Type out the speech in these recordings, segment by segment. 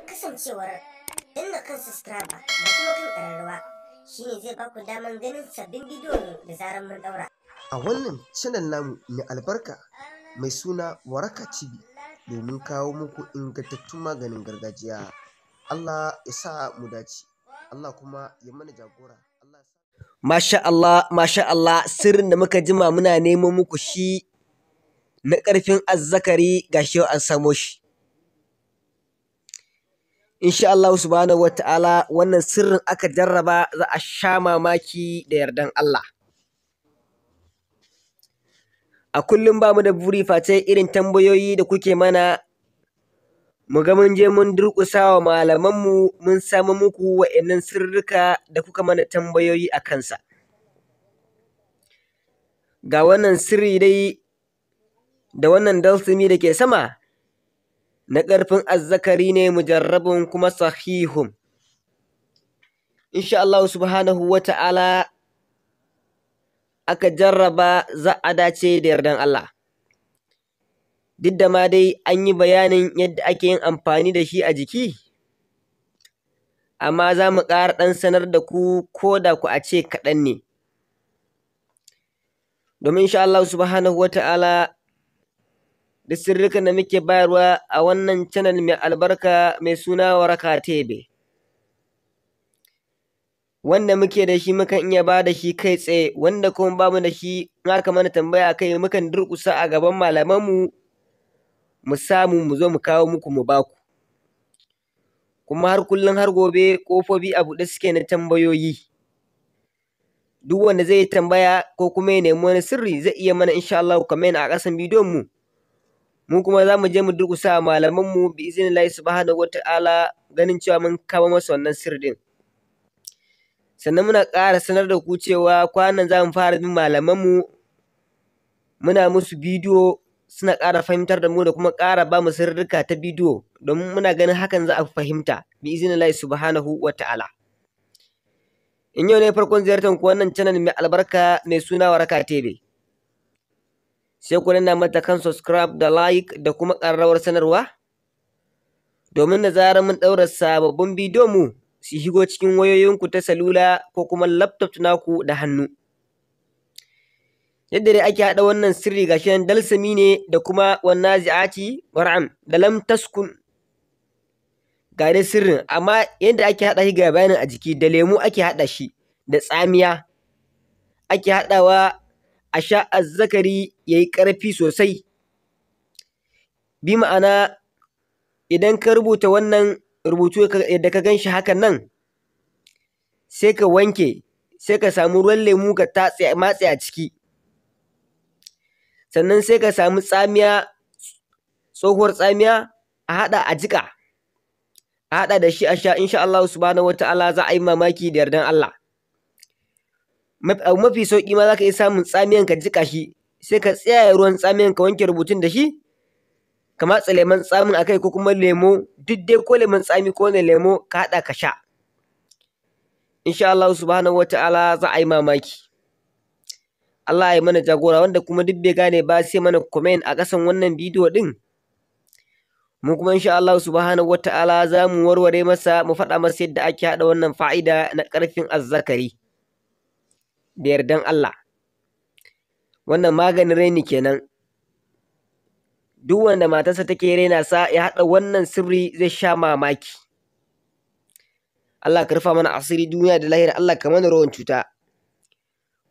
Kasancewar danna kan subscriber da kuma kan ƙararrawa shine zai baku daman ganin sabbin bidiyo da zarar mun daura. A wannan channel namu mai albarka mai suna Waraka TV domin kawo muku ingantattun maganin gargajiya. Allah ya sa mu dace. Allah kuma ya mana jagora. Masha Allah, sirrin da muka jima muna neman muku shi na ƙarfin azzakari gashi an samo shi. Insha Allah subhanahu wata'ala wannan sirrin aka jarraba za a sha mamaki da yardan Allah. A kullum ba mu da buri face irin tambayoyi da kuke mana mu ga mun je mun durƙusa wa malamanmu mun samu muku wa'innan sirrika da kuka mana tambayoyi a kansa. Ga wannan sirri dai da wannan dalsimi da ke sama na ƙarfin azzakari ne mujarrabun kuma sahihun. Insha Allah subhanahu wa ta'ala aka jarraba za a dace da yardan Allah. Duk da ma dai an yi bayanin yadda ake yin amfani da shi a jiki, amma za mu ƙara ɗan sanar da ku ko da ku a ce kaɗan ne. Domin insha Allah subhanahu wa ta'ala da sirrikan da muke bayarwa a wannan channel mai albarka mai suna Waraka TV. Wanda muke da shi mukan iya ba da shi kai tsaye, wanda kuma ba mu da shi in aka mana tambaya kai mukan durƙusa a gaban malamanmu mu samu mu zo mu kawo muku mu baku. Kuma har kullum har gobe ƙofofi a buɗe suke na tambayoyi. Duk wanda zai yi tambaya ko kuma ya nemi wani sirri zai iya mana insha Allah comment a ƙasan bidiyon mu. Mu kuma za mu je mu durƙusa wa malamanmu bi iznillahi subhanahu wata'ala ganin cewa mun kawo masa wannan sirri ɗin. Sannan muna ƙara sanar da ku cewa kwanan za mu fara bin malamanmu muna musu bidiyo suna ƙara fahimtar da mu da kuma ƙara ba mu sirrika ta bidiyo domin muna ganin hakan za a fahimta bi iznillahi subhanahu wata'ala. In yau ne farkon ziyartar ku wannan channel mai albarka mai suna Waraka TV. Sai ku danna mata kan subscribe da like da kuma ƙararrawar sanarwa domin da zarar mun ɗaura sababbin bidiyon mu su shigo cikin wayoyinku ta salula ko kuma laptop naku da hannu. Yadda dai ake haɗa wannan sirri gashi nan dalsami ne da kuma wannazi'ati war'am da lam taskun ga dai sirrin, amma yadda ake haɗa shi ga bayanin a jiki da lemu ake haɗa shi da tsamiya ake haɗawa a sha azzakari ya yi ƙarfi sosai. Bi ma'ana idan ka rubuta wannan rubutu yadda ka gan shi hakan nan sai ka wanke sai ka samu ruwan lemu ka matse a ciki. Sannan sai ka samu tsamiya tsohuwar tsamiya a haɗa a jiƙa. A haɗa da shi a sha insha Allah subhanahu wa ta'ala za a yi mamaki da yardan Allah. Abu mafi sauƙi ma za ka iya samun tsamiyan ka jiƙa shi sai ka tsaya ruwan tsamiyan ka wanke rubutun da shi ka matsa lemon tsamin a kai ko kuma lemo duk dai ko lemon tsami ko wani lemo ka haɗa ka sha. Insha Allah subhanahu wa ta'ala za a yi mamaki. Allah ya mana jagora wanda kuma duk bai gane ba sai mana comment a ƙasan wannan bidiyo ɗin. Mu kuma insha Allah subhanahu wa ta'ala za mu warware masa mu faɗa masa yadda ake haɗa wannan fa'ida na ƙarfin azzakari da yardan Allah. Wannan maganin raini kenan. Duk wanda matarsa take raina sa ya haɗa wannan sirri zai sha mamaki. Allah ka rufa mana asiri duniya da lahira, Allah ka mana rawan cuta.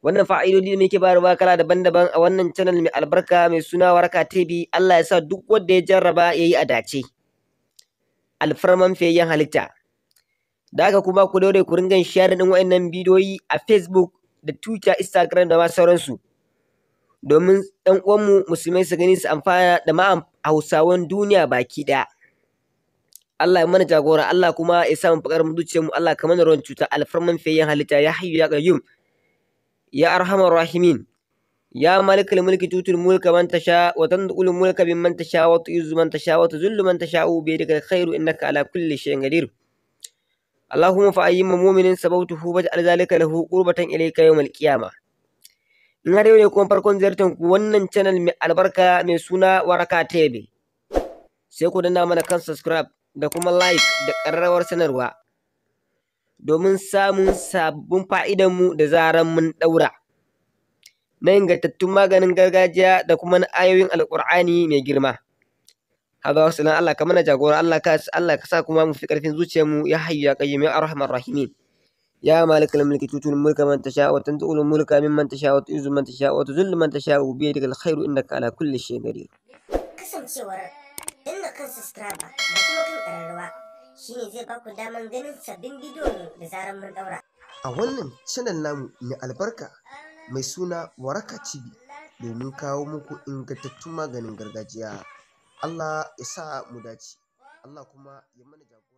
Wannan fa'idodi da muke bayarwa kala daban-daban a wannan channel mai albarka mai suna Waraka TV. Allah ya sa duk wanda ya jarraba ya yi a dace. Alfarman fiyayyen halitta. Da haka kuma ku daure ku ringa share ɗin wa'innan bidiyoyi a Facebook da Twitter, Instagram da ma sauransu. Domin ɗan uwanmu musulmai su gani su amfana da ma Hausawan duniya baki ɗaya. Allah ya mana jagora, Allah kuma ya sa mu fakar mu zuciyarmu, Allah ka mana ruwan cuta alfarman fiyayyen halitta ya hayyu ya qayyum. Ya arhamar rahimin. Ya malikal mulki tutul mulka man tasha wa tanqulul mulka mimman tasha wa tu'izzu man tasha wa tuzillu man tasha'u bi yadika alkhairu innaka ala kulli shay'in qadir. Allahumma fa'ayyim mu'minin sabautuhu waj'al zalika lahu qurbatan ilayka yawmal qiyamah. In har yau ne kuma farkon ziyartar ku wannan channel mai albarka mai suna Waraka TV, sai ku danna mana kan subscribe da kuma like da ƙararrawar sanarwa domin samun sabbin fa'idanmu da zaran mun ɗaura na ingantattun maganin gargajiya da kuma na ayoyin Alƙur'ani mai girma. Hada wasu Allah ka mana jagora, Allah ka sa kuma mu fi ƙarfin zuciyarmu, ya hayyu ya qayyum ya arhamar rahimin. يا مالك الملك تؤتي الملك من تشاء وتنزع الملك ممن تشاء وتعز من تشاء وتذل من تشاء بيدك الخير إنك على كل شيء قدير. Kasancewar danna kan subscribe da kuma kan ƙararrawa shine zai baku daman ganin sabbin bidiyo da zaran mun daura. A wannan channel namu mai albarka mai suna Waraka TV domin kawo muku ingantattun maganin gargajiya. Allah ya sa mu dace. Allah kuma ya mana jagora.